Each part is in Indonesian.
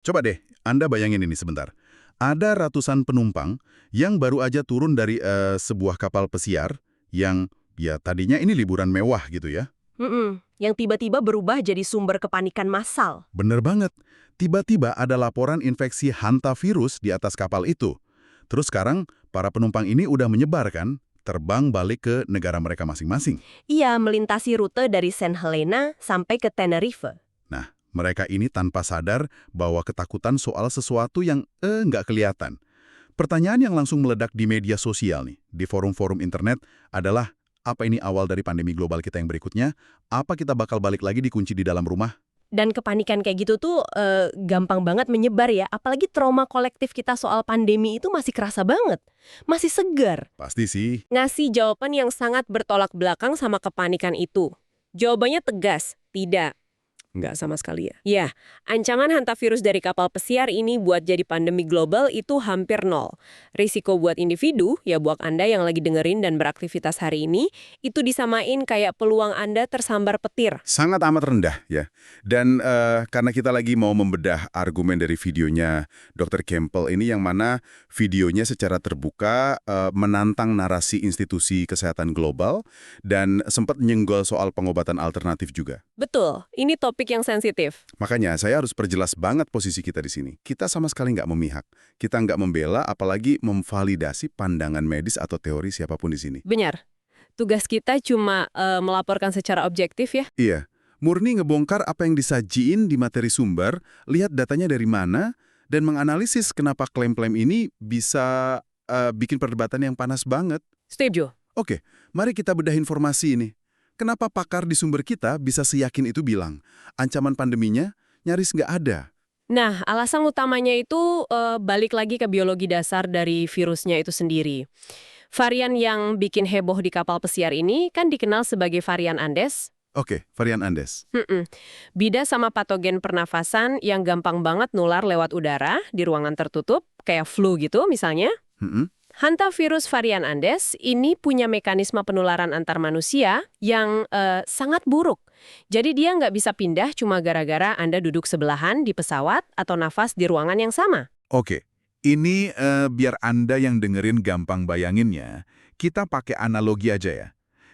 Coba deh, Anda bayangin ini sebentar. Ada ratusan penumpang yang baru aja turun dari sebuah kapal pesiar yang ya tadinya ini liburan mewah gitu ya. Yang tiba-tiba berubah jadi sumber kepanikan massal. Bener banget. Tiba-tiba ada laporan infeksi hantavirus di atas kapal itu. Terus sekarang para penumpang ini udah menyebar kan, terbang balik ke negara mereka masing-masing. Ia melintasi rute dari Saint Helena sampai ke Tenerife. Nah, mereka ini tanpa sadar bahwa ketakutan soal sesuatu yang nggak kelihatan. Pertanyaan yang langsung meledak di media sosial nih, di forum-forum internet adalah, apa ini awal dari pandemi global kita yang berikutnya? Apa kita bakal balik lagi dikunci di dalam rumah? Dan kepanikan kayak gitu tuh gampang banget menyebar ya. Apalagi trauma kolektif kita soal pandemi itu masih kerasa banget. Masih segar. Pasti sih. Ngasih jawaban yang sangat bertolak belakang sama kepanikan itu. Jawabannya tegas, tidak. Nggak sama sekali ya. Ya, ancaman hantavirus dari kapal pesiar ini buat jadi pandemi global itu hampir nol. Risiko buat individu, ya buat Anda yang lagi dengerin dan beraktivitas hari ini, itu disamain kayak peluang Anda tersambar petir. Sangat amat rendah ya. Dan karena kita lagi mau membedah argumen dari videonya Dr. Campbell ini, yang mana videonya secara terbuka menantang narasi institusi kesehatan global dan sempat nyenggol soal pengobatan alternatif juga. Betul, ini topik yang sensitif. Makanya saya harus perjelas banget posisi kita di sini. Kita sama sekali nggak memihak. Kita nggak membela, apalagi memvalidasi pandangan medis atau teori siapapun di sini. Benar. Tugas kita cuma melaporkan secara objektif ya. Iya, murni ngebongkar apa yang disajiin di materi sumber, lihat datanya dari mana, dan menganalisis kenapa klaim-klaim ini bisa bikin perdebatan yang panas banget. Setuju. Oke, mari kita bedah informasi ini. Kenapa pakar di sumber kita bisa seyakin itu bilang, ancaman pandeminya nyaris nggak ada? Nah, alasan utamanya itu balik lagi ke biologi dasar dari virusnya itu sendiri. Varian yang bikin heboh di kapal pesiar ini kan dikenal sebagai varian Andes. Oke, varian Andes. Beda sama patogen pernafasan yang gampang banget nular lewat udara di ruangan tertutup, kayak flu gitu misalnya. Mm-mm. Hantavirus varian Andes ini punya mekanisme penularan antar manusia yang sangat buruk. Jadi dia nggak bisa pindah cuma gara-gara Anda duduk sebelahan di pesawat atau nafas di ruangan yang sama. Oke, ini biar Anda yang dengerin gampang bayanginnya, kita pakai analogi aja ya.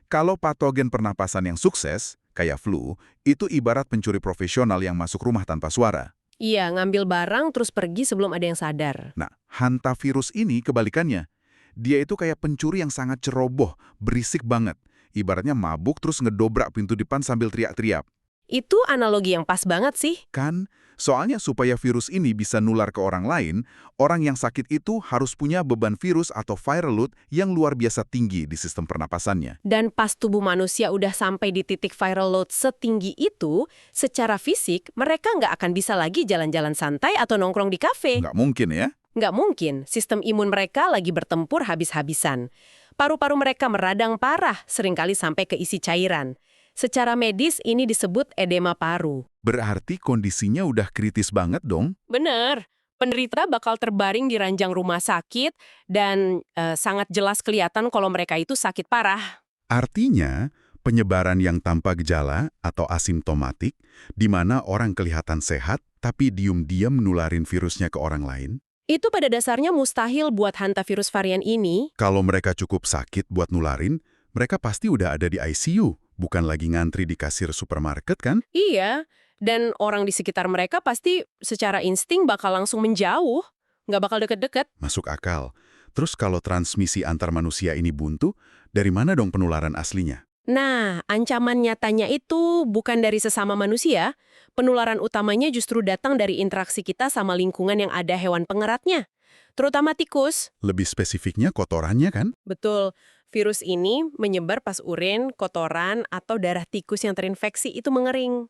Kalau patogen pernapasan yang sukses, kayak flu, itu ibarat pencuri profesional yang masuk rumah tanpa suara. Iya, ngambil barang terus pergi sebelum ada yang sadar. Nah, hantavirus ini kebalikannya. Dia itu kayak pencuri yang sangat ceroboh, berisik banget. Ibaratnya mabuk terus ngedobrak pintu depan sambil teriak-teriak. Itu analogi yang pas banget sih. Kan? Soalnya supaya virus ini bisa nular ke orang lain, orang yang sakit itu harus punya beban virus atau viral load yang luar biasa tinggi di sistem pernapasannya. Dan pas tubuh manusia udah sampai di titik viral load setinggi itu, secara fisik mereka nggak akan bisa lagi jalan-jalan santai atau nongkrong di kafe. Nggak mungkin ya? Nggak mungkin, sistem imun mereka lagi bertempur habis-habisan. Paru-paru mereka meradang parah, seringkali sampai ke isi cairan. Secara medis ini disebut edema paru. Berarti kondisinya udah kritis banget dong? Bener, penderita bakal terbaring di ranjang rumah sakit dan sangat jelas kelihatan kalau mereka itu sakit parah. Artinya, penyebaran yang tanpa gejala atau asimptomatik, di mana orang kelihatan sehat tapi diam-diam nularin virusnya ke orang lain. Itu pada dasarnya mustahil buat hantavirus varian ini. Kalau mereka cukup sakit buat nularin, mereka pasti udah ada di ICU, bukan lagi ngantri di kasir supermarket kan? Iya, dan orang di sekitar mereka pasti secara insting bakal langsung menjauh. Nggak bakal deket-deket. Masuk akal. Terus kalau transmisi antar manusia ini buntu, dari mana dong penularan aslinya? Nah, ancaman nyatanya itu bukan dari sesama manusia. Penularan utamanya justru datang dari interaksi kita sama lingkungan yang ada hewan pengeratnya. Terutama tikus. Lebih spesifiknya kotorannya kan? Betul, virus ini menyebar pas urin, kotoran, atau darah tikus yang terinfeksi itu mengering.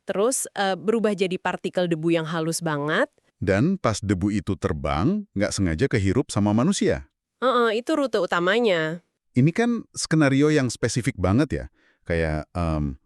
Terus berubah jadi partikel debu yang halus banget. Dan pas debu itu terbang, nggak sengaja kehirup sama manusia. Itu rute utamanya. Ini kan skenario yang spesifik banget ya. Kayak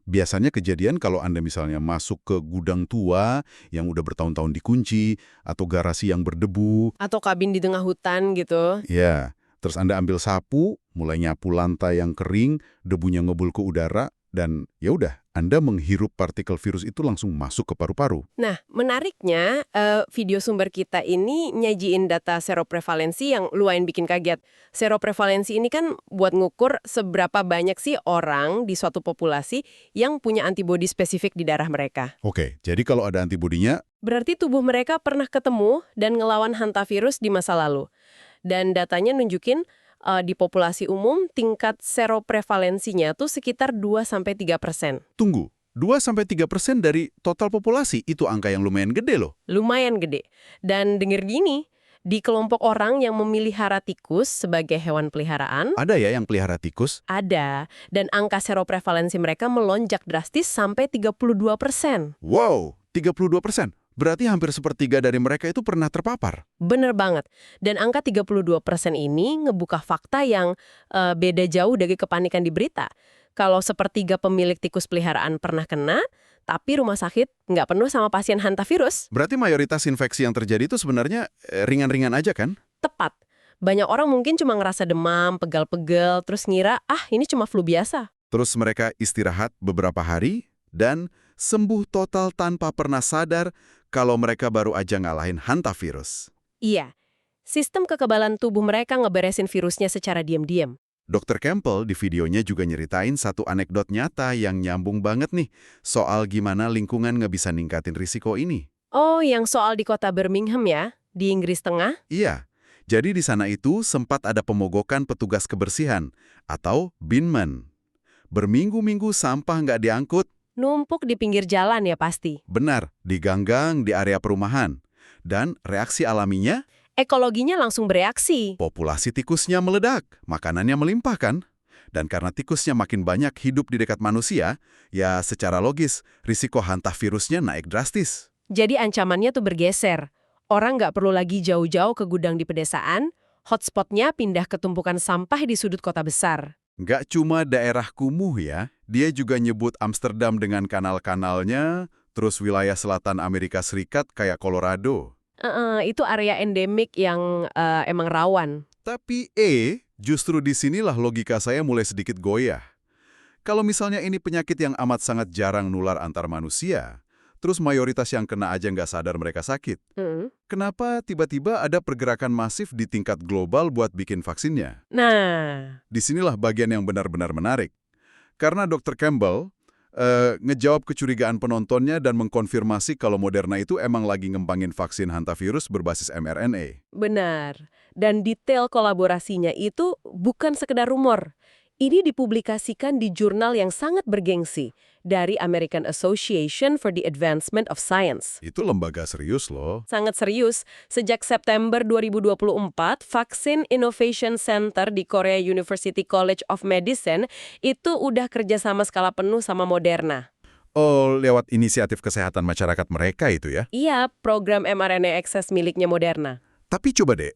biasanya kejadian kalau Anda misalnya masuk ke gudang tua yang udah bertahun-tahun dikunci, atau garasi yang berdebu. Atau kabin di tengah hutan gitu. Ya, terus Anda ambil sapu, mulai nyapu lantai yang kering, debunya ngebul ke udara. dan ya udah, Anda menghirup partikel virus itu langsung masuk ke paru-paru. Nah, menariknya, video sumber kita ini nyajiin data seroprevalensi yang lumayan bikin kaget. Seroprevalensi ini kan buat ngukur seberapa banyak sih orang di suatu populasi yang punya antibodi spesifik di darah mereka. Oke, jadi kalau ada antibodinya, Berarti tubuh mereka pernah ketemu dan ngelawan hantavirus di masa lalu. Dan datanya nunjukin di populasi umum tingkat seroprevalensinya tuh sekitar 2-3%. tunggu, 2-3% dari total populasi, itu angka yang lumayan gede loh. Lumayan gede. Dan denger gini, di kelompok orang yang memelihara tikus sebagai hewan peliharaan, Ada ya yang pelihara tikus? ada. Dan angka seroprevalensi mereka melonjak drastis sampai 32%. Wow, 32%. Berarti hampir sepertiga dari mereka itu pernah terpapar. Bener banget. Dan angka 32% ini ngebuka fakta yang beda jauh dari kepanikan di berita. Kalau sepertiga pemilik tikus peliharaan pernah kena, tapi rumah sakit nggak penuh sama pasien hantavirus. Berarti mayoritas infeksi yang terjadi itu sebenarnya ringan-ringan aja kan? Tepat. Banyak orang mungkin cuma ngerasa demam, pegal-pegal, terus ngira, ini cuma flu biasa. Terus mereka istirahat beberapa hari dan sembuh total tanpa pernah sadar kalau mereka baru aja ngalahin hantavirus. Iya. Sistem kekebalan tubuh mereka ngeberesin virusnya secara diam-diam. Dr. Campbell di videonya juga nyeritain satu anekdot nyata yang nyambung banget nih soal gimana lingkungan nggak bisa ningkatin risiko ini. Oh, yang soal di kota Birmingham ya? Di Inggris Tengah? Iya, jadi di sana itu sempat ada pemogokan petugas kebersihan atau binman. Berminggu-minggu sampah nggak diangkut. Numpuk di pinggir jalan ya pasti. Benar, di gang-gang di area perumahan. Dan reaksi alaminya, Ekologinya langsung bereaksi. populasi tikusnya meledak, makanannya melimpah kan? Dan karena tikusnya makin banyak hidup di dekat manusia, ya secara logis, risiko hantavirusnya naik drastis. Jadi ancamannya tuh bergeser. Orang nggak perlu lagi jauh-jauh ke gudang di pedesaan, hotspotnya pindah ke tumpukan sampah di sudut kota besar. Nggak cuma daerah kumuh ya, dia juga nyebut Amsterdam dengan kanal-kanalnya, terus wilayah selatan Amerika Serikat kayak Colorado. Itu area endemik yang emang rawan. Tapi justru disinilah logika saya mulai sedikit goyah. Kalau misalnya ini penyakit yang amat sangat jarang nular antar manusia, terus mayoritas yang kena aja nggak sadar mereka sakit, kenapa tiba-tiba ada pergerakan masif di tingkat global buat bikin vaksinnya? Nah, Disinilah bagian yang benar-benar menarik. Karena Dr. Campbell ngejawab kecurigaan penontonnya dan mengkonfirmasi kalau Moderna itu emang lagi ngembangin vaksin hantavirus berbasis mRNA. benar. Dan detail kolaborasinya itu bukan sekedar rumor. Ini dipublikasikan di jurnal yang sangat bergengsi dari American Association for the Advancement of Science. Itu lembaga serius loh. Sangat serius, sejak September 2024, Vaccine Innovation Center di Korea University College of Medicine itu udah kerjasama skala penuh sama Moderna. Oh, lewat inisiatif kesehatan masyarakat mereka itu ya. Iya, program mRNA Access miliknya Moderna. Tapi coba deh,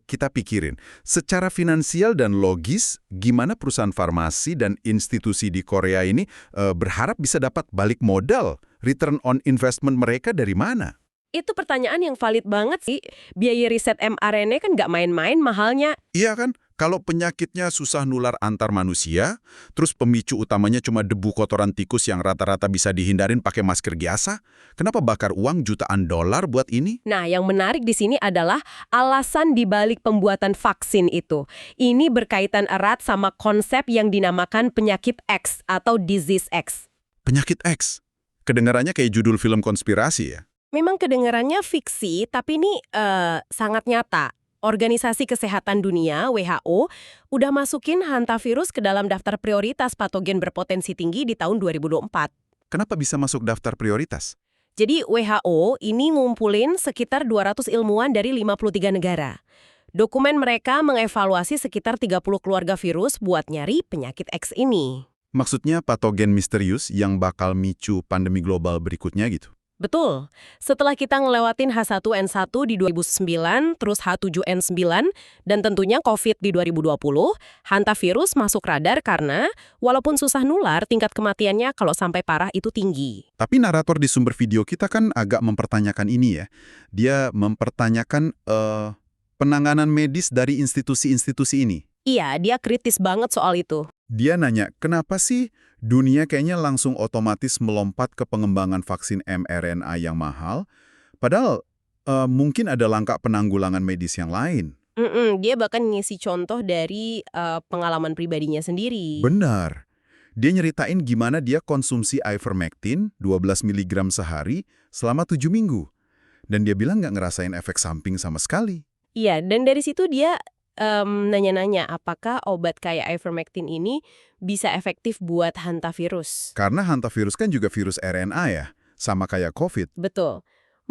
kita pikirin, secara finansial dan logis, gimana perusahaan farmasi dan institusi di Korea ini berharap bisa dapat balik modal, return on investment mereka dari mana? Itu pertanyaan yang valid banget sih. Biaya riset mRNA kan nggak main-main mahalnya. Iya kan, kalau penyakitnya susah nular antar manusia, terus pemicu utamanya cuma debu kotoran tikus yang rata-rata bisa dihindarin pakai masker biasa, kenapa bakar uang jutaan dolar buat ini? Nah, yang menarik di sini adalah alasan dibalik pembuatan vaksin itu. Ini berkaitan erat sama konsep yang dinamakan penyakit X atau disease X. Penyakit X. Kedengarannya kayak judul film konspirasi ya. Memang kedengarannya fiksi, tapi ini sangat nyata. Organisasi Kesehatan Dunia, WHO, udah masukin hantavirus ke dalam daftar prioritas patogen berpotensi tinggi di tahun 2024. Kenapa bisa masuk daftar prioritas? Jadi WHO ini ngumpulin sekitar 200 ilmuwan dari 53 negara. Dokumen mereka mengevaluasi sekitar 30 keluarga virus buat nyari penyakit X ini. Maksudnya patogen misterius yang bakal micu pandemi global berikutnya gitu? Betul. Setelah kita ngelewatin H1N1 di 2009, terus H7N9, dan tentunya COVID di 2020, hantavirus masuk radar karena walaupun susah nular, tingkat kematiannya kalau sampai parah itu tinggi. Tapi narator di sumber video kita kan agak mempertanyakan ini ya. Dia mempertanyakan penanganan medis dari institusi-institusi ini. Iya, dia kritis banget soal itu. Dia nanya, kenapa sih dunia kayaknya langsung otomatis melompat ke pengembangan vaksin mRNA yang mahal, padahal mungkin ada langkah penanggulangan medis yang lain. Dia bahkan ngisi contoh dari pengalaman pribadinya sendiri. Benar. Dia nyeritain gimana dia konsumsi ivermectin 12 mg sehari selama 7 minggu. Dan dia bilang nggak ngerasain efek samping sama sekali. Iya, dan dari situ dia nanya-nanya apakah obat kayak ivermectin ini bisa efektif buat hantavirus. Karena hantavirus kan juga virus RNA ya, sama kayak COVID. Betul.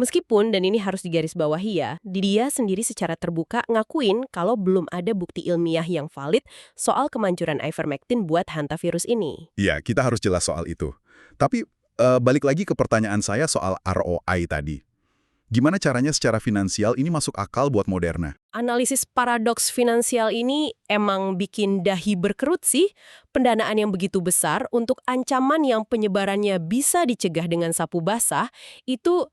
Meskipun, dan ini harus digarisbawahi ya, dia sendiri secara terbuka ngakuin kalau belum ada bukti ilmiah yang valid soal kemanjuran ivermectin buat hantavirus ini. Iya, kita harus jelas soal itu. Tapi balik lagi ke pertanyaan saya soal ROI tadi. Gimana caranya secara finansial ini masuk akal buat Moderna? Analisis paradoks finansial ini emang bikin dahi berkerut sih. Pendanaan yang begitu besar untuk ancaman yang penyebarannya bisa dicegah dengan sapu basah, itu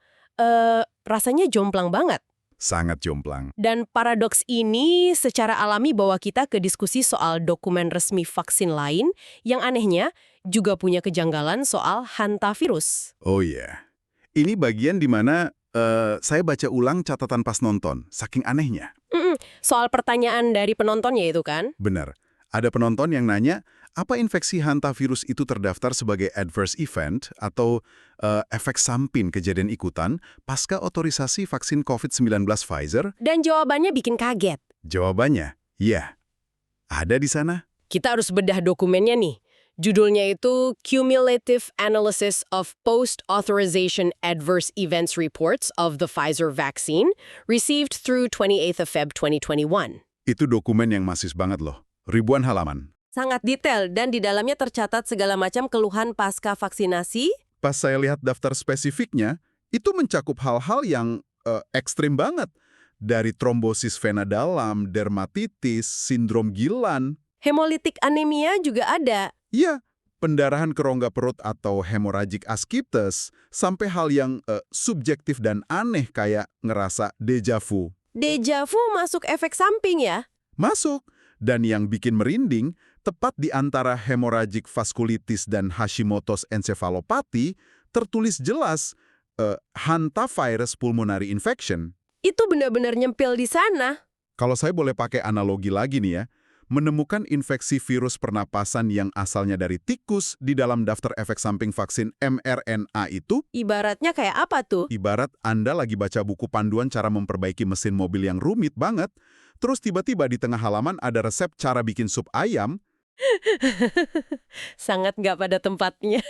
rasanya jomplang banget. Sangat jomplang. Dan paradoks ini secara alami bawa kita ke diskusi soal dokumen resmi vaksin lain yang anehnya juga punya kejanggalan soal hantavirus. Oh iya. Ini bagian di mana saya baca ulang catatan pas nonton, saking anehnya. Soal pertanyaan dari penontonnya itu kan? Benar. Ada penonton yang nanya, apa infeksi hantavirus itu terdaftar sebagai adverse event atau efek samping kejadian ikutan pasca otorisasi vaksin COVID-19 Pfizer? Dan jawabannya bikin kaget. Jawabannya, ya. Ada di sana. Kita harus bedah dokumennya nih. Judulnya itu Cumulative Analysis of Post-Authorization Adverse Events Reports of the Pfizer Vaccine Received through 28th of Feb 2021. Itu dokumen yang masis banget loh. Ribuan halaman. Sangat detail dan di dalamnya tercatat segala macam keluhan pasca vaksinasi. Pas saya lihat daftar spesifiknya, itu mencakup hal-hal yang ekstrim banget. Dari trombosis vena dalam, dermatitis, sindrom Gillan. Hemolitik anemia juga ada. Iya, pendarahan ke rongga perut atau hemorrhagic ascites, sampai hal yang subjektif dan aneh kayak ngerasa deja vu. Deja vu masuk efek samping ya? Masuk. Dan yang bikin merinding, tepat di antara hemorrhagic vasculitis dan Hashimoto's encephalopathy, tertulis jelas hantavirus pulmonary infection. Itu benar-benar nyempil di sana. Kalau saya boleh pakai analogi lagi nih ya, menemukan infeksi virus pernapasan yang asalnya dari tikus di dalam daftar efek samping vaksin mRNA itu, Ibaratnya kayak apa tuh? ibarat Anda lagi baca buku panduan cara memperbaiki mesin mobil yang rumit banget, terus tiba-tiba di tengah halaman ada resep cara bikin sup ayam. Sangat nggak pada tempatnya.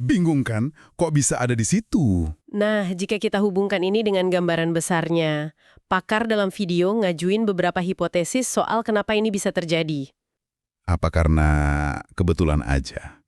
Bingung kan? Kok bisa ada di situ? Nah, jika kita hubungkan ini dengan gambaran besarnya, pakar dalam video ngajuin beberapa hipotesis soal kenapa ini bisa terjadi. Apa karena kebetulan aja?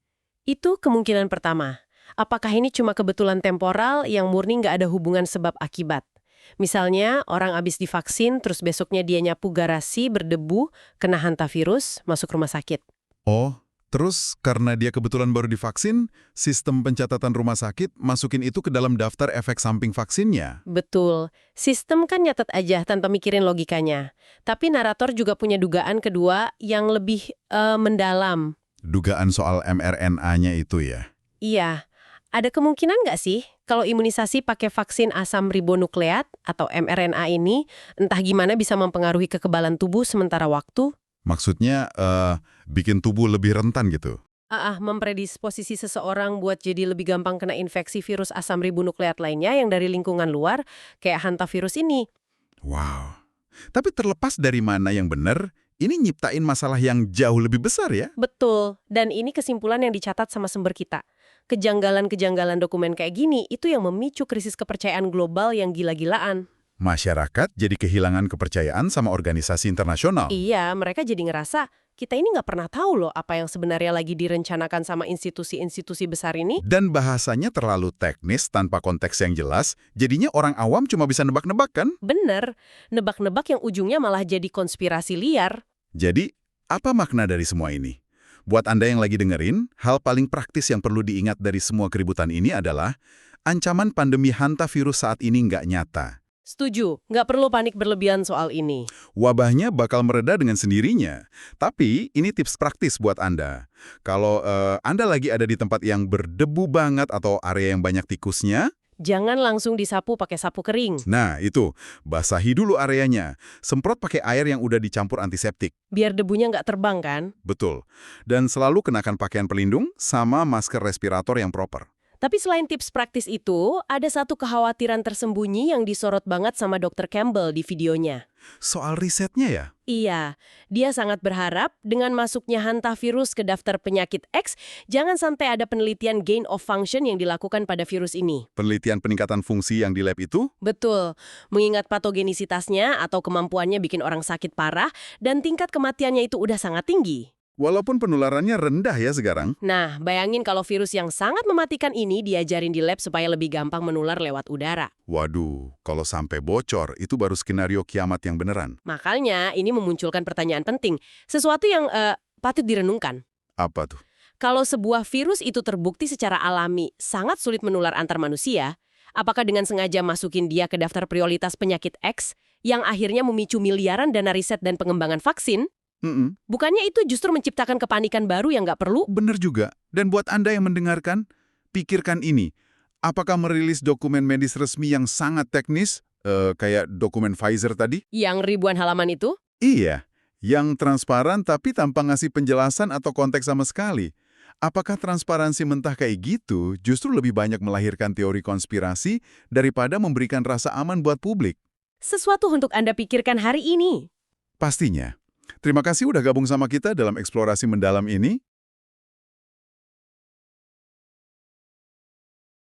Itu kemungkinan pertama. Apakah ini cuma kebetulan temporal yang murni nggak ada hubungan sebab akibat? Misalnya, orang abis divaksin, terus besoknya dia nyapu garasi, berdebu, kena hantavirus, masuk rumah sakit. Oh, terus karena dia kebetulan baru divaksin, sistem pencatatan rumah sakit masukin itu ke dalam daftar efek samping vaksinnya. Betul. Sistem kan nyatet aja tanpa mikirin logikanya. Tapi narator juga punya dugaan kedua yang lebih mendalam. Dugaan soal mRNA-nya itu ya? Iya. Ada kemungkinan nggak sih kalau imunisasi pakai vaksin asam ribonukleat atau mRNA ini entah gimana bisa mempengaruhi kekebalan tubuh sementara waktu? Maksudnya bikin tubuh lebih rentan gitu? Mempredisposisi seseorang buat jadi lebih gampang kena infeksi virus asam ribonukleat lainnya yang dari lingkungan luar, kayak hantavirus ini. Wow. Tapi terlepas dari mana yang benar, ini nyiptain masalah yang jauh lebih besar ya? Betul, dan ini kesimpulan yang dicatat sama sumber kita. Kejanggalan-kejanggalan dokumen kayak gini itu yang memicu krisis kepercayaan global yang gila-gilaan. Masyarakat jadi kehilangan kepercayaan sama organisasi internasional. Iya, mereka jadi ngerasa kita ini nggak pernah tahu loh apa yang sebenarnya lagi direncanakan sama institusi-institusi besar ini. Dan bahasanya terlalu teknis tanpa konteks yang jelas, jadinya orang awam cuma bisa nebak-nebak kan? Bener, nebak-nebak yang ujungnya malah jadi konspirasi liar. Jadi, apa makna dari semua ini? Buat Anda yang lagi dengerin, hal paling praktis yang perlu diingat dari semua keributan ini adalah ancaman pandemi hantavirus saat ini nggak nyata. Setuju, nggak perlu panik berlebihan soal ini. Wabahnya bakal mereda dengan sendirinya. Tapi ini tips praktis buat Anda. Kalau Anda lagi ada di tempat yang berdebu banget atau area yang banyak tikusnya, Jangan langsung disapu pakai sapu kering, nah itu, basahi dulu areanya. Semprot pakai air yang udah dicampur antiseptik. biar debunya nggak terbang kan? Betul. Dan selalu kenakan pakaian pelindung sama masker respirator yang proper. Tapi selain tips praktis itu, ada satu kekhawatiran tersembunyi yang disorot banget sama Dr. Campbell di videonya. Soal risetnya ya? Iya, dia sangat berharap dengan masuknya hantavirus ke daftar penyakit X, jangan sampai ada penelitian gain of function yang dilakukan pada virus ini. Penelitian peningkatan fungsi yang di lab itu? Betul, mengingat patogenisitasnya atau kemampuannya bikin orang sakit parah dan tingkat kematiannya itu udah sangat tinggi. Walaupun penularannya rendah ya sekarang. Nah, bayangin kalau virus yang sangat mematikan ini diajarin di lab supaya lebih gampang menular lewat udara. Waduh, kalau sampai bocor, itu baru skenario kiamat yang beneran. Makanya, ini memunculkan pertanyaan penting. Sesuatu yang patut direnungkan. Apa tuh? Kalau sebuah virus itu terbukti secara alami sangat sulit menular antar manusia, apakah dengan sengaja masukin dia ke daftar prioritas penyakit X yang akhirnya memicu miliaran dana riset dan pengembangan vaksin? Bukannya itu justru menciptakan kepanikan baru yang nggak perlu? Bener juga. Dan buat Anda yang mendengarkan, pikirkan ini. Apakah merilis dokumen medis resmi yang sangat teknis, kayak dokumen Pfizer tadi? Yang ribuan halaman itu? Iya, yang transparan tapi tanpa ngasih penjelasan atau konteks sama sekali. Apakah transparansi mentah kayak gitu justru lebih banyak melahirkan teori konspirasi daripada memberikan rasa aman buat publik? Sesuatu untuk Anda pikirkan hari ini. Pastinya. Terima kasih udah gabung sama kita dalam eksplorasi mendalam ini.